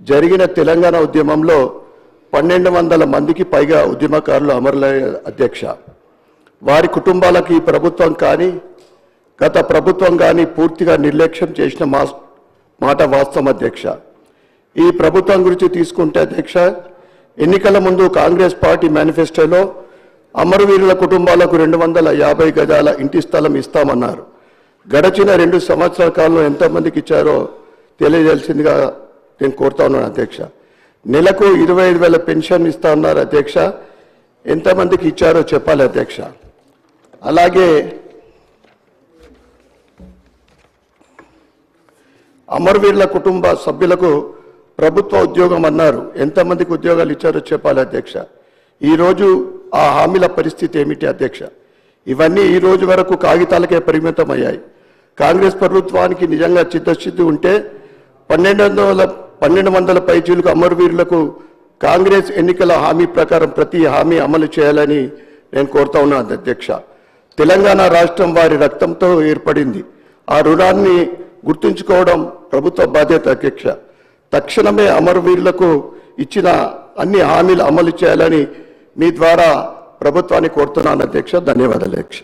జరిగిన తెలంగాణ ఉద్యమంలో 1200 మందికి పైగా ఉద్యమకారులు అమరులయ్యారు అధ్యక్ష. వారి కుటుంబాలకు ఈ ప్రభుత్వం కానీ గత ప్రభుత్వం కానీ పూర్తిగా నిర్లక్ష్యం చేసిన మాట వాస్తవం అధ్యక్ష. ఈ ప్రభుత్వం గురించి తీసుకుంటే అధ్యక్ష, ఎన్నికల ముందు కాంగ్రెస్ పార్టీ మేనిఫెస్టోలో అమరవీరుల కుటుంబాలకు 250 గజాల ఇంటి స్థలం ఇస్తామన్నారు. గడచిన 2 సంవత్సరాల కాలంలో ఎంతమందికి ఇచ్చారో తెలియజేయాల్సిందిగా నేను కోరుతా ఉన్నాను అధ్యక్ష. నెలకు 25,000 పెన్షన్ ఇస్తా ఉన్నారు అధ్యక్ష. ఎంతమందికి ఇచ్చారో చెప్పాలి అధ్యక్ష. అలాగే అమరవీరుల కుటుంబ సభ్యులకు ప్రభుత్వ ఉద్యోగం అన్నారు. ఎంతమందికి ఉద్యోగాలు ఇచ్చారో చెప్పాలి అధ్యక్ష. ఈరోజు ఆ హామీల పరిస్థితి ఏమిటి అధ్యక్ష? ఇవన్నీ ఈ రోజు వరకు కాగితాలకే పరిమితం అయ్యాయి. కాంగ్రెస్ ప్రభుత్వానికి నిజంగా చిత్తశుద్ధి ఉంటే 1200 పైచీలకు అమరవీరులకు కాంగ్రెస్ ఎన్నికల హామీ ప్రకారం ప్రతి హామీ అమలు చేయాలని నేను కోరుతా ఉన్నాను అధ్యక్ష. తెలంగాణ రాష్ట్రం వారి రక్తంతో ఏర్పడింది. ఆ రుణాన్ని గుర్తుంచుకోవడం ప్రభుత్వ బాధ్యత అధ్యక్ష. తక్షణమే అమరవీరులకు ఇచ్చిన అన్ని హామీలు అమలు చేయాలని మీ ద్వారా ప్రభుత్వాన్ని కోరుతున్నాను అధ్యక్ష. ధన్యవాదాలు అధ్యక్ష.